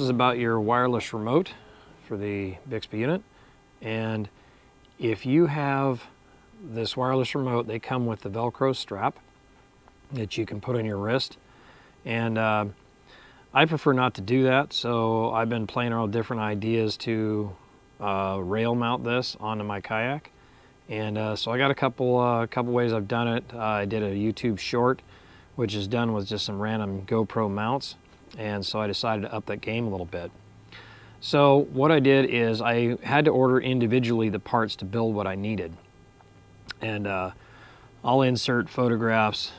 this is about your wireless remote for the Bixpy unit. And if you have this wireless remote, they come with the Velcro strap that you can put on your wrist. And I prefer not to do that, so I've been playing around with different ideas to rail mount this onto my kayak. And so I got a couple ways I've done it. I did a YouTube short, which is done with just some random GoPro mounts. And so I decided to up that game a little bit. So what I did is I had to order individually the parts to build what I needed. And I'll insert photographs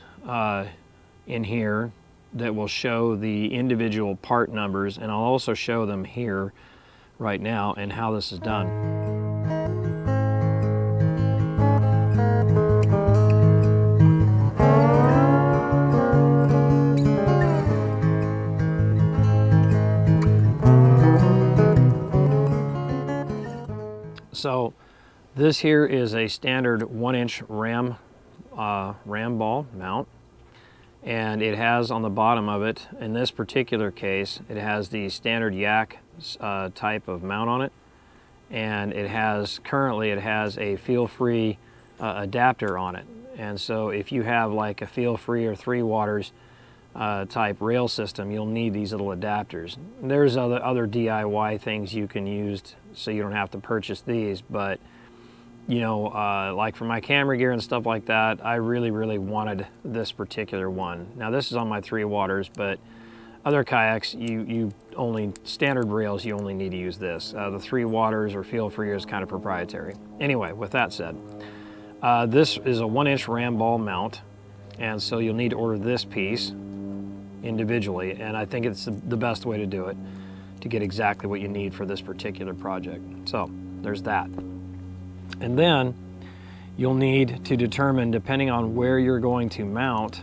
in here that will show the individual part numbers, and I'll also show them here right now and how this is done. So this here is a standard 1-inch ram ball mount, and it has on the bottom of it, in this particular case, it has the standard yak type of mount on it, and currently it has a feel-free adapter on it. And so if you have like a feel-free or 3 waters type rail system, you'll need these little adapters. There's other DIY things you can use so you don't have to purchase these, but you know, like for my camera gear and stuff like that, I really wanted this particular one. Now this is on my 3 waters, but other kayaks, standard rails, you only need to use this. The 3 waters or feel free is kind of proprietary. Anyway, with that said, this is a 1-inch ram ball mount, and so you'll need to order this piece individually, and I think it's the best way to do it to get exactly what you need for this particular project. So there's that. And then you'll need to determine, depending on where you're going to mount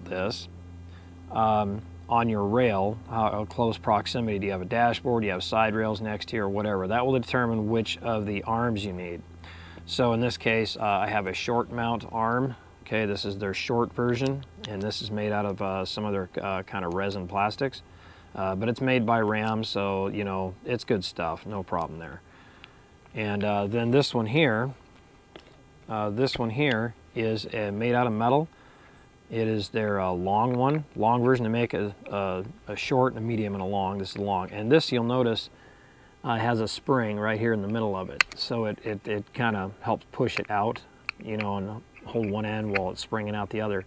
this on your rail, how close proximity, do you have a dashboard, do you have side rails next to you or whatever, that will determine which of the arms you need. So in this case, I have a short mount arm. Okay, this is their short version, and this is made out of some other kind of resin plastics, but it's made by Ram, so you know it's good stuff, no problem there. And then this one here is made out of metal. It is their long version. They make a short, a medium, and a long. This is long, and this you'll notice has a spring right here in the middle of it, so it kind of helps push it out, you know, and hold one end while it's springing out the other.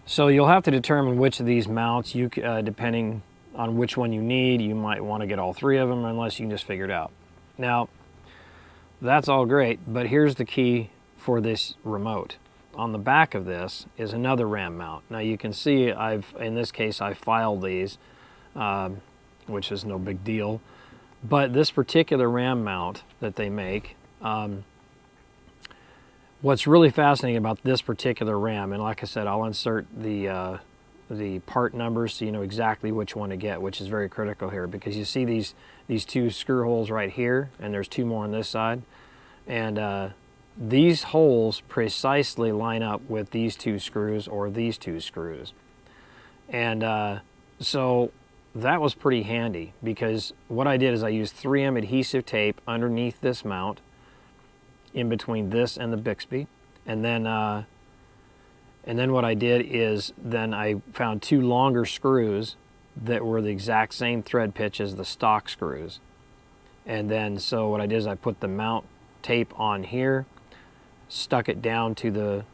So you'll have to determine which of these mounts, depending on which one you need, you might want to get all 3 of them, unless you can just figure it out. Now, that's all great, but here's the key for this remote. On the back of this is another ram mount. Now you can see in this case I filed these, which is no big deal, but this particular ram mount that they make, what's really fascinating about this particular ram, and like I said, I'll insert the part numbers so you know exactly which one to get, which is very critical here, because you see these 2 screw holes right here, and there's 2 more on this side, and these holes precisely line up with these 2 screws or these 2 screws. And so that was pretty handy, because what I did is I used 3M adhesive tape underneath this mount, in between this and the Bixpy, and then what I did is then I found 2 longer screws that were the exact same thread pitch as the stock screws. And then so what I did is I put the mount tape on here, stuck it down to the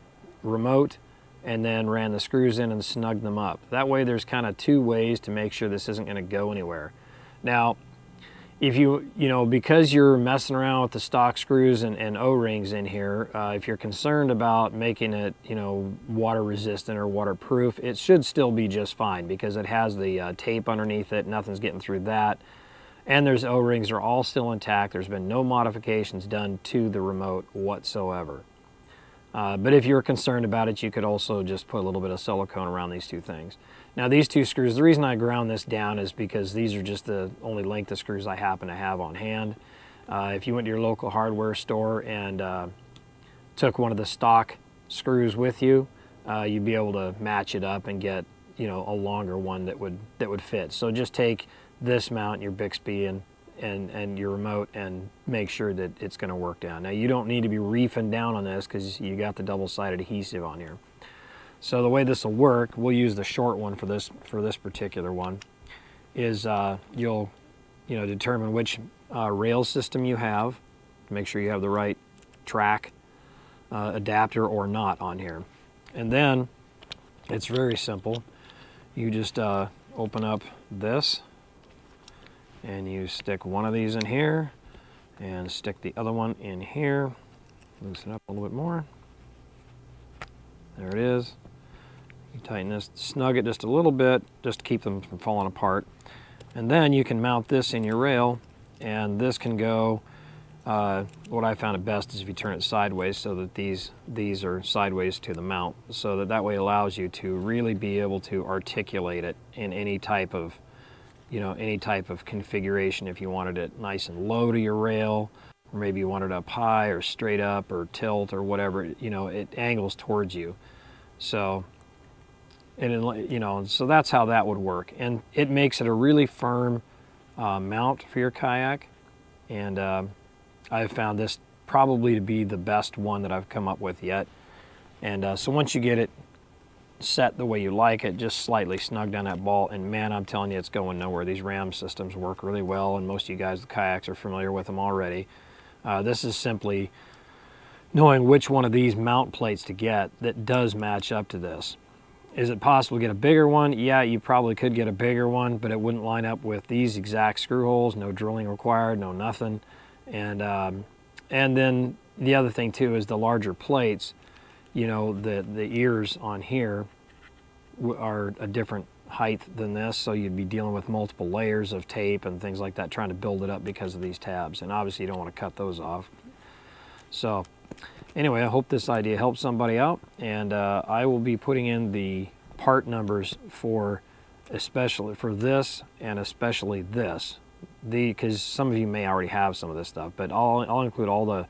remote, and then ran the screws in and snugged them up. That way there's kind of 2 ways to make sure this isn't going to go anywhere. Now, if you know, because you're messing around with the stock screws and O-rings in here, if you're concerned about making it, you know, water resistant or waterproof, it should still be just fine, because it has the tape underneath it, nothing's getting through that. And there's O-rings are all still intact. There's been no modifications done to the remote whatsoever. But if you're concerned about it, you could also just put a little bit of silicone around these 2 things. Now these 2 screws, the reason I ground this down is because these are just the only length of screws I happen to have on hand. If you went to your local hardware store and took one of the stock screws with you, you'd be able to match it up and get, you know, a longer one that would fit. So just take this mount, your Bixpy, and your remote, and make sure that it's going to work down. Now you don't need to be reefing down on this because you got the double-sided adhesive on here. So the way this will work, we'll use the short one for this particular one, is you'll determine which rail system you have, make sure you have the right track adapter or not on here. And then it's very simple. You just open up this and you stick one of these in here and stick the other one in here. Loosen it up a little bit more. There it is. You tighten this, snug it just a little bit, just to keep them from falling apart. And then you can mount this in your rail, and this can go, what I found it best is if you turn it sideways so that these are sideways to the mount, so that way allows you to really be able to articulate it in any type of, any type of configuration. If you wanted it nice and low to your rail, or maybe you want it up high or straight up or tilt or whatever, it angles towards you. So, so that's how that would work. And it makes it a really firm mount for your kayak. And I've found this probably to be the best one that I've come up with yet. And so once you get it set the way you like it, just slightly snug down that ball, and man, I'm telling you, it's going nowhere. These ram systems work really well, and most of you guys, the kayaks, are familiar with them already. This is simply knowing which one of these mount plates to get that does match up to this. Is it possible to get a bigger one? Yeah, you probably could get a bigger one, but it wouldn't line up with these exact screw holes, no drilling required, no nothing. And then the other thing too is the larger plates, the ears on here are a different height than this, so you'd be dealing with multiple layers of tape and things like that, trying to build it up because of these tabs. And obviously you don't want to cut those off. So anyway, I hope this idea helps somebody out, and I will be putting in the part numbers especially for this and especially this, because some of you may already have some of this stuff, but I'll include all the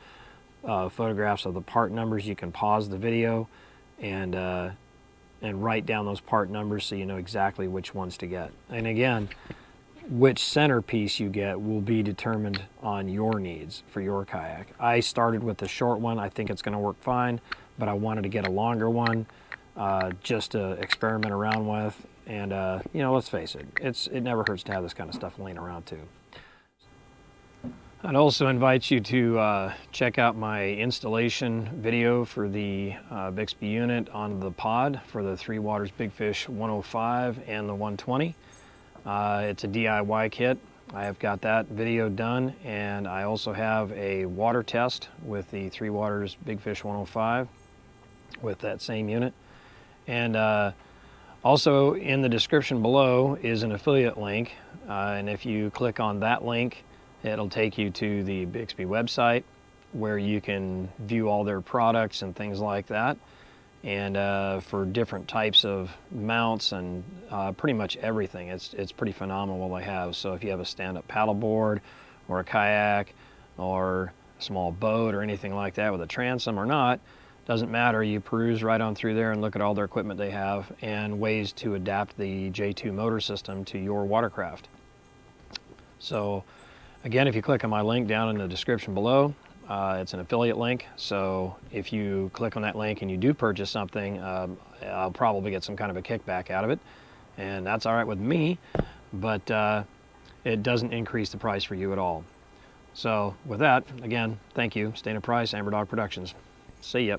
photographs of the part numbers. You can pause the video and write down those part numbers so you know exactly which ones to get. And again, which centerpiece you get will be determined on your needs for your kayak. I started with the short one. I think it's going to work fine, but I wanted to get a longer one just to experiment around with. And let's face it, it never hurts to have this kind of stuff laying around too. I'd also invite you to check out my installation video for the Bixpy unit on the pod for the Three Waters Big Fish 105 and the 120. It's a DIY kit. I have got that video done, and I also have a water test with the Three Waters Big Fish 105 with that same unit. And also in the description below is an affiliate link, and if you click on that link, it'll take you to the Bixpy website where you can view all their products and things like that. And for different types of mounts and pretty much everything. It's pretty phenomenal what they have. So if you have a stand-up paddleboard or a kayak or a small boat or anything like that with a transom or not, doesn't matter. You peruse right on through there and look at all their equipment they have and ways to adapt the J2 motor system to your watercraft. So again, if you click on my link down in the description below, it's an affiliate link, so if you click on that link and you do purchase something, I'll probably get some kind of a kickback out of it, and that's all right with me, but it doesn't increase the price for you at all. So with that, again, thank you. Stay in a price, Amber Dog Productions. See ya.